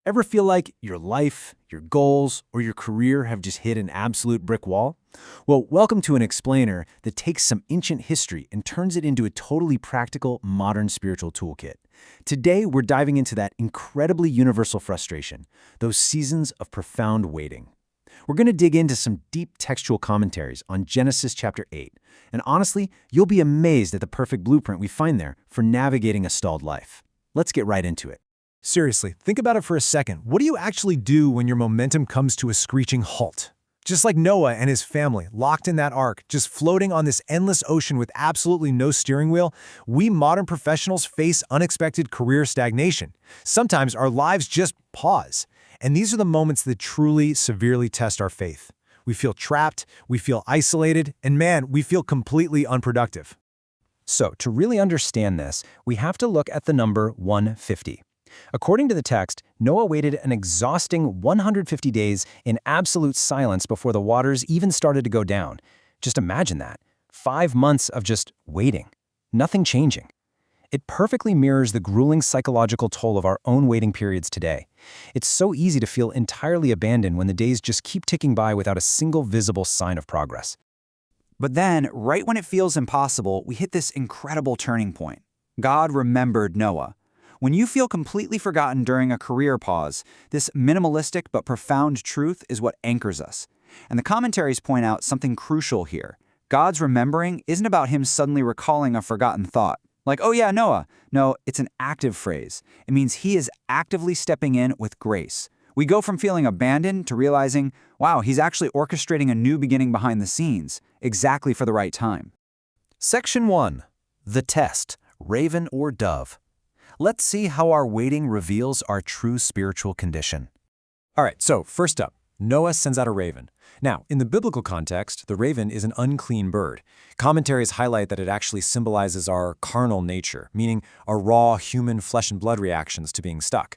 Ever feel like your life, your goals, or your career have just hit an absolute brick wall? Well, welcome to an explainer that takes some ancient history and turns it into a totally practical, modern spiritual toolkit. Today, we're diving into that incredibly universal frustration, those seasons of profound waiting. We're going to dig into some deep textual commentaries on Genesis chapter 8, and honestly, you'll be amazed at the perfect blueprint we find there for navigating a stalled life. Let's get right into it. Seriously, think about it for a second. What do you actually do when your momentum comes to a screeching halt? Just like Noah and his family, locked in that ark, just floating on this endless ocean with absolutely no steering wheel, we modern professionals face unexpected career stagnation. Sometimes our lives just pause. And these are the moments that truly, severely test our faith. We feel trapped, we feel isolated, and man, we feel completely unproductive. So, to really understand this, we have to look at the number 150. According to the text, Noah waited an exhausting 150 days in absolute silence before the waters even started to go down. Just imagine that. 5 months of just waiting. Nothing changing. It perfectly mirrors the grueling psychological toll of our own waiting periods today. It's so easy to feel entirely abandoned when the days just keep ticking by without a single visible sign of progress. But then, right when it feels impossible, we hit this incredible turning point. God remembered Noah. When you feel completely forgotten during a career pause, this minimalistic but profound truth is what anchors us. And the commentaries point out something crucial here. God's remembering isn't about him suddenly recalling a forgotten thought. Like, oh yeah, Noah. No, it's an active phrase. It means he is actively stepping in with grace. We go from feeling abandoned to realizing, wow, he's actually orchestrating a new beginning behind the scenes, exactly for the right time. Section 1. The Test, Raven or Dove. Let's see how our waiting reveals our true spiritual condition. All right, so first up, Noah sends out a raven. Now, in the biblical context, the raven is an unclean bird. Commentaries highlight that it actually symbolizes our carnal nature, meaning our raw human flesh and blood reactions to being stuck.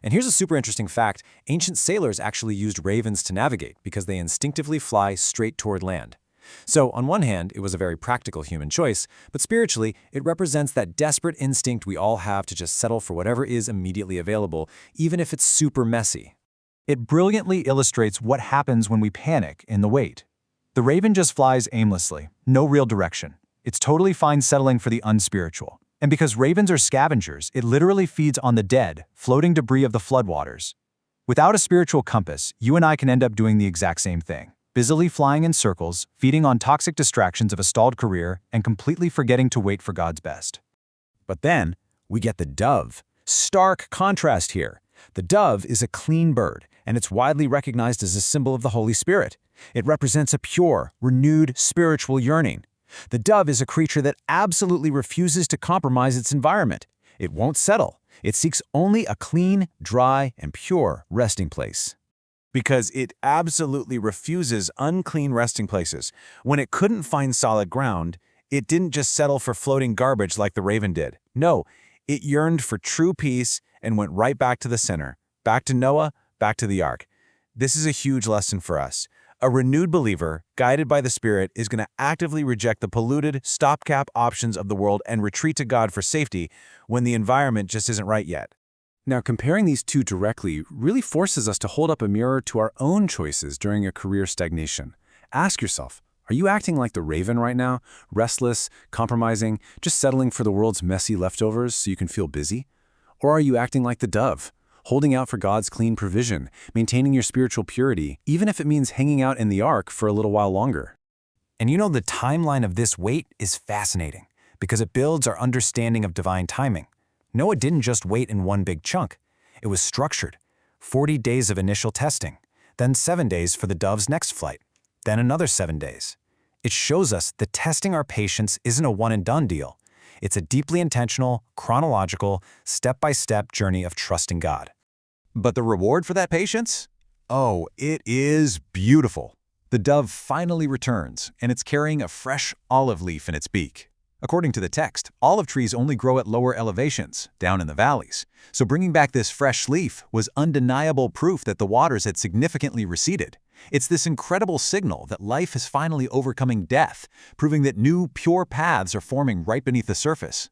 And here's a super interesting fact. Ancient sailors actually used ravens to navigate because they instinctively fly straight toward land. So, on one hand, it was a very practical human choice, but spiritually, it represents that desperate instinct we all have to just settle for whatever is immediately available, even if it's super messy. It brilliantly illustrates what happens when we panic in the wait. The raven just flies aimlessly, no real direction. It's totally fine settling for the unspiritual. And because ravens are scavengers, it literally feeds on the dead, floating debris of the floodwaters. Without a spiritual compass, you and I can end up doing the exact same thing. Busily flying in circles, feeding on toxic distractions of a stalled career, and completely forgetting to wait for God's best. But then, we get the dove. Stark contrast here. The dove is a clean bird, and it's widely recognized as a symbol of the Holy Spirit. It represents a pure, renewed spiritual yearning. The dove is a creature that absolutely refuses to compromise its environment. It won't settle. It seeks only a clean, dry, and pure resting place. Because it absolutely refuses unclean resting places. When it couldn't find solid ground, it didn't just settle for floating garbage like the raven did. No, it yearned for true peace and went right back to the center, back to Noah, back to the ark. This is a huge lesson for us. A renewed believer, guided by the Spirit, is going to actively reject the polluted, stopgap options of the world and retreat to God for safety when the environment just isn't right yet. Now, comparing these two directly really forces us to hold up a mirror to our own choices during a career stagnation. Ask yourself, are you acting like the raven right now? Restless, compromising, just settling for the world's messy leftovers so you can feel busy? Or are you acting like the dove, holding out for God's clean provision, maintaining your spiritual purity, even if it means hanging out in the ark for a little while longer? And you know, the timeline of this wait is fascinating because it builds our understanding of divine timing. Noah didn't just wait in one big chunk. It was structured. 40 days of initial testing, then 7 days for the dove's next flight, then another 7 days. It shows us that testing our patience isn't a one-and-done deal. It's a deeply intentional, chronological, step-by-step journey of trusting God. But the reward for that patience? Oh, it is beautiful. The dove finally returns, and it's carrying a fresh olive leaf in its beak. According to the text, olive trees only grow at lower elevations, down in the valleys. So bringing back this fresh leaf was undeniable proof that the waters had significantly receded. It's this incredible signal that life is finally overcoming death, proving that new, pure paths are forming right beneath the surface.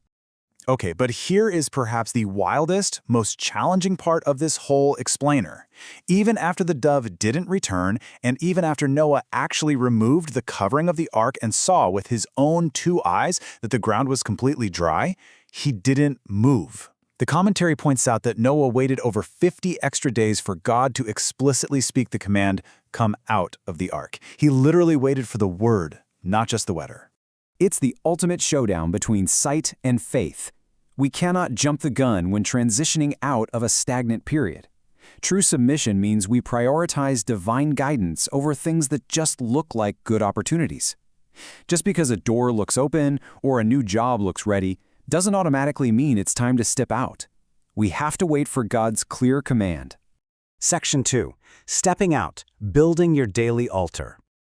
Okay, but here is perhaps the wildest, most challenging part of this whole explainer. Even after the dove didn't return, and even after Noah actually removed the covering of the ark and saw with his own 2 eyes that the ground was completely dry, he didn't move. The commentary points out that Noah waited over 50 extra days for God to explicitly speak the command, "Come out of the ark." He literally waited for the word, not just the weather. It's the ultimate showdown between sight and faith. We cannot jump the gun when transitioning out of a stagnant period. True submission means we prioritize divine guidance over things that just look like good opportunities. Just because a door looks open or a new job looks ready doesn't automatically mean it's time to step out. We have to wait for God's clear command. Section 2. Stepping out, building your daily altar.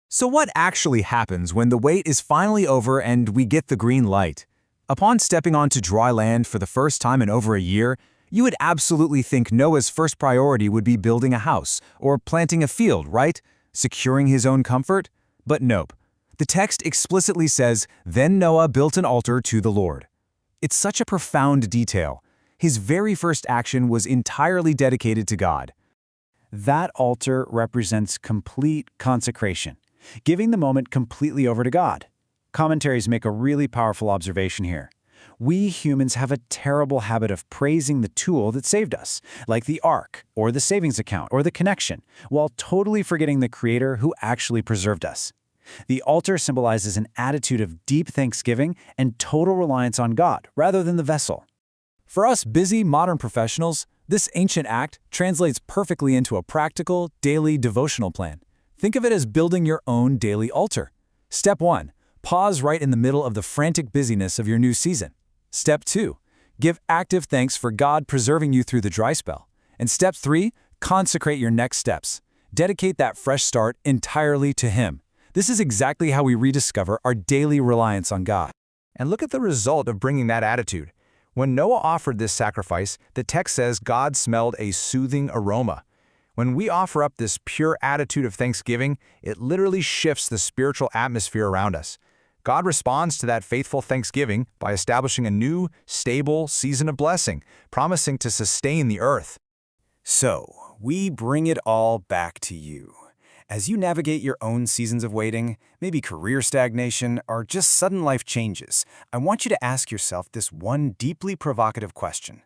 So what actually happens when the wait is finally over and we get the green light? Upon stepping onto dry land for the first time in over a year, you would absolutely think Noah's first priority would be building a house or planting a field, right? Securing his own comfort? But nope. The text explicitly says, "Then Noah built an altar to the Lord." It's such a profound detail. His very first action was entirely dedicated to God. That altar represents complete consecration, giving the moment completely over to God. Commentaries make a really powerful observation here. We humans have a terrible habit of praising the tool that saved us, like the ark, or the savings account, or the connection, while totally forgetting the Creator who actually preserved us. The altar symbolizes an attitude of deep thanksgiving and total reliance on God, rather than the vessel. For us busy modern professionals, this ancient act translates perfectly into a practical, daily devotional plan. Think of it as building your own daily altar. Step 1. Pause right in the middle of the frantic busyness of your new season. Step 2. Give active thanks for God preserving you through the dry spell. And Step 3. Consecrate your next steps. Dedicate that fresh start entirely to Him. This is exactly how we rediscover our daily reliance on God. And look at the result of bringing that attitude. When Noah offered this sacrifice, the text says God smelled a soothing aroma. When we offer up this pure attitude of thanksgiving, it literally shifts the spiritual atmosphere around us. God responds to that faithful thanksgiving by establishing a new, stable season of blessing, promising to sustain the earth. So, we bring it all back to you. As you navigate your own seasons of waiting, maybe career stagnation, or just sudden life changes, I want you to ask yourself this one deeply provocative question.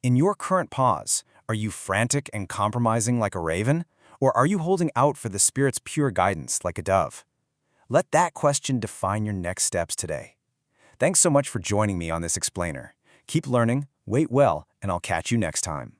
In your current pause, are you frantic and compromising like a raven, or are you holding out for the Spirit's pure guidance like a dove? Let that question define your next steps today. Thanks so much for joining me on this explainer. Keep learning, wait well, and I'll catch you next time.